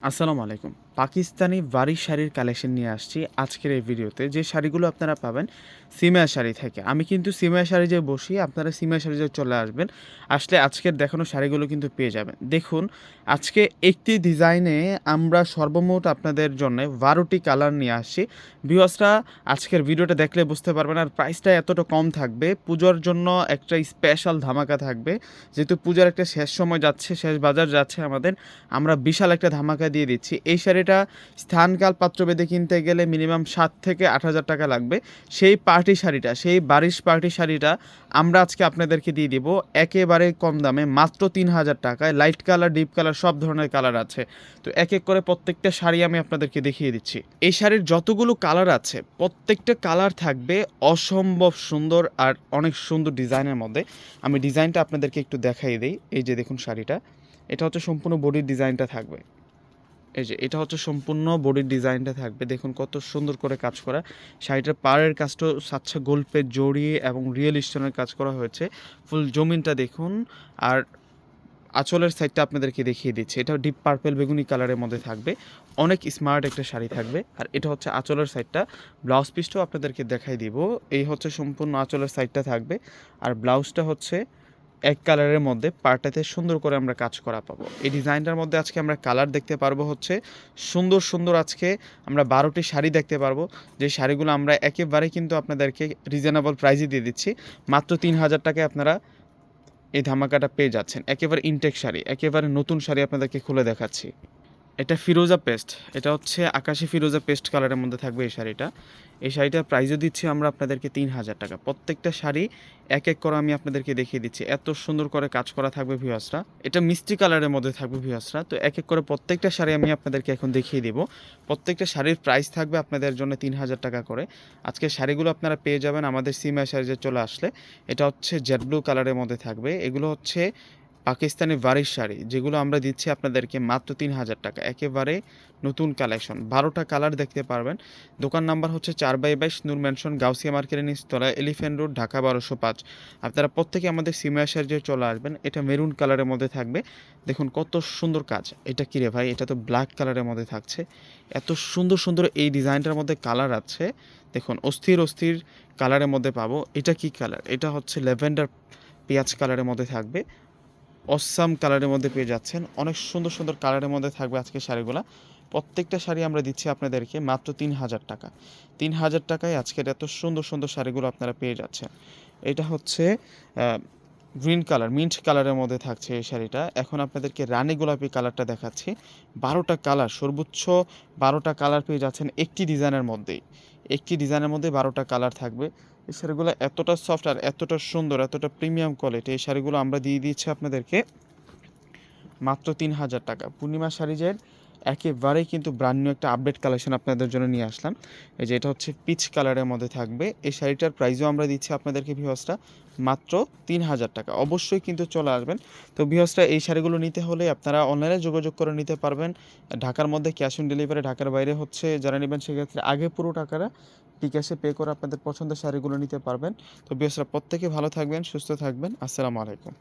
আসসালামু আলাইকুম। পাকিস্তানি বাড়ি শাড়ির কালেকশন নিয়ে আসছি আজকের এই ভিডিওতে। যে শাড়িগুলো আপনারা পাবেন সিমিয়া শাড়ি থেকে। আমি কিন্তু সিমিয়া শাড়িতে বসি, আপনারা সিমিয়া শাড়িতে চলে আসবেন। আসলে আজকের দেখানো শাড়িগুলো কিন্তু পেয়ে যাবেন। দেখুন, আজকে একটি ডিজাইনে আমরা সর্বমোট আপনাদের জন্যে ১২টি কালার নিয়ে আসছি। ভিউয়ার্সরা আজকের ভিডিওটা দেখলে বুঝতে পারবেন, আর প্রাইসটা এতটা কম থাকবে। পুজোর জন্য একটা স্পেশাল ধামাকা থাকবে। যেহেতু পূজার একটা শেষ সময় যাচ্ছে, শেষ বাজার যাচ্ছে আমাদের, আমরা বিশাল একটা ধামাকা দিয়ে দিচ্ছি। এই শাড়িটা স্থানকাল পাত্রভেদে কিনতে গেলে মিনিমাম ৭ থেকে ৮,০০০ টাকা লাগবে। সেই পার্টি শাড়িটা, সেই বারিশ পার্টি শাড়িটা আমরা আজকে আপনাদেরকে দিয়ে দিব একেবারে কম দামে, মাত্র ৩,০০০ টাকায়। লাইট কালার, ডিপ কালার সব ধরনের কালার আছে। তো এক এক করে প্রত্যেকটা শাড়ি আমি আপনাদেরকে দেখিয়ে দিচ্ছি। এই শাড়ির যতগুলো কালার আছে প্রত্যেকটা কালার থাকবে অসম্ভব সুন্দর আর অনেক সুন্দর ডিজাইনের মধ্যে। আমি ডিজাইনটা আপনাদেরকে একটু দেখাই দিই। এই যে দেখুন শাড়িটা, এটা হচ্ছে সম্পূর্ণ বডির ডিজাইনটা থাকবে। এই যে এটা হচ্ছে সম্পূর্ণ বডির ডিজাইনটা থাকবে। দেখুন কত সুন্দর করে কাজ করা। শাড়িটার পাড়ের কাজটাও সাচ্চা গোল্পের জড়ি এবং রিয়েল স্টোনের কাজ করা হয়েছে। ফুল জমিনটা দেখুন। আর আঁচলের সাইডটা আপনাদেরকে দেখিয়ে দিচ্ছি। এটাও ডিপ পার্পল বেগুনি কালারের মধ্যে থাকবে। অনেক স্মার্ট একটা শাড়ি থাকবে। আর এটা হচ্ছে আঁচলের সাইডটা। ব্লাউজ পিসটাও আপনাদেরকে দেখাই দিব। এই হচ্ছে সম্পূর্ণ আঁচলের সাইডটা থাকবে। আর ব্লাউজটা হচ্ছে এক কালারের মধ্যে পাড়টাতে সুন্দর করে আমরা কাজ করা পাবো। এই ডিজাইনটার মধ্যে আজকে আমরা কালার দেখতে পারবো হচ্ছে সুন্দর সুন্দর। আজকে আমরা ১২টি শাড়ি দেখতে পারবো, যে শাড়িগুলো আমরা একেবারে কিন্তু আপনাদেরকে রিজনেবল প্রাইসে দিয়ে দিচ্ছি। মাত্র ৩,০০০ টাকায় আপনারা এই ধামাকাটা পেয়ে যাচ্ছেন। একেবারে ইনটেক শাড়ি, একেবারে নতুন শাড়ি আপনাদেরকে খুলে দেখাচ্ছি। এটা ফিরোজা পেস্ট, এটা হচ্ছে আকাশি ফিরোজা পেস্ট কালারের মধ্যে থাকবে এই শাড়িটা। এই শাড়িটার প্রাইসও দিচ্ছি আমরা আপনাদেরকে ৩,০০০ টাকা। প্রত্যেকটা শাড়ি এক এক করে আমি আপনাদেরকে দেখিয়ে দিচ্ছি। এত সুন্দর করে কাজ করা থাকবে ভিউয়ার্সরা। এটা মিষ্টি কালারের মধ্যে থাকবে ভিউয়ার্সরা। তো এক এক করে প্রত্যেকটা শাড়ি আমি আপনাদেরকে এখন দেখিয়ে দিব। প্রত্যেকটা শাড়ির প্রাইস থাকবে আপনাদের জন্য ৩,০০০ টাকা করে। আজকে শাড়িগুলো আপনারা পেয়ে যাবেন আমাদের সিমিয়া শাড়িতে চলে আসলে। এটা হচ্ছে জেড ব্লু কালারের মধ্যে থাকবে। এগুলো হচ্ছে পাকিস্তানি বারিশ শাড়ি, যেগুলো আমরা দিচ্ছি আপনাদেরকে মাত্র ৩,০০০ টাকা। একেবারে নতুন কালেকশন, ১২টা কালার দেখতে পারবেন। দোকান নাম্বার হচ্ছে ৪/২২ নূর ম্যানশন, গাউসিয়া মার্কেটের নিচতলা, এলিফ্যান্ট রোড, ঢাকা ১২০৫। আপনারা প্রত্যেকে আমাদের সিমিয়া শাড়িতে চলে আসবেন। এটা মেরুন কালারের মধ্যে থাকবে। দেখুন কত সুন্দর কাজ। এটা কি রে ভাই, এটা তো ব্ল্যাক কালারের মধ্যে থাকছে। এত সুন্দর সুন্দর এই ডিজাইনটার মধ্যে কালার আছে। দেখুন অস্থির অস্থির কালারের মধ্যে পাবো। এটা কি কালার, এটা হচ্ছে ল্যাভেন্ডার পেঁয়াজ কালারের মধ্যে থাকবে। অসাম কালারের মধ্যে পেয়ে যাচ্ছেন। অনেক সুন্দর সুন্দর কালারের মধ্যে থাকবে আজকে শাড়িগুলো। প্রত্যেকটা শাড়ি আমরা দিচ্ছি আপনাদেরকে মাত্র ৩,০০০ টাকা। ৩,০০০ টাকায় আজকের এত সুন্দর সুন্দর শাড়িগুলো আপনারা পেয়ে যাচ্ছেন। এটা হচ্ছে গ্রিন কালার, মিন্ট কালারের মধ্যে থাকছে এই শাড়িটা। এখন আপনাদেরকে রানী গোলাপি কালারটা দেখাচ্ছি। ১২টা কালার, সর্বোচ্চ ১২টা কালার পেয়ে যাচ্ছেন একটি ডিজাইনের মধ্যেই। একটি ডিজাইনের মধ্যে ১২টা কালার থাকবে। এই শাড়িগুলো এতটা সফট আর এতটা সুন্দর, এতটা প্রিমিয়াম কোয়ালিটি। এই শাড়িগুলো আমরা দিয়ে দিচ্ছি আপনাদেরকে মাত্র ৩,০০০ টাকা। পূর্ণিমা শাড়িজের একেবারেই কিন্তু ব্র্যান্ড নিউ একটা আপডেট কালেকশন আপনাদের জন্য নিয়ে আসলাম। এই যে এটা হচ্ছে পিচ কালারের মধ্যে থাকবে। এই শাড়িটার প্রাইসও আমরা দিচ্ছি আপনাদেরকে ভিউয়ার্সরা মাত্র ৩,০০০ টাকা। অবশ্যই কিন্তু চলে আসবেন। তো ভিউয়ার্সরা এই শাড়িগুলো নিতে হলে আপনারা অনলাইনে যোগাযোগ করে নিতে পারবেন। ঢাকার মধ্যে ক্যাশ অন ডেলিভারি, ঢাকার বাইরে হচ্ছে যারা নেবেন সেক্ষেত্রে আগে পুরো টাকাটা বিকাশে পে করে আপনাদের পছন্দের শাড়িগুলো নিতে পারবেন। তো ভিউয়ার্সরা প্রত্যেকে ভালো থাকবেন, সুস্থ থাকবেন। আসসালামু আলাইকুম।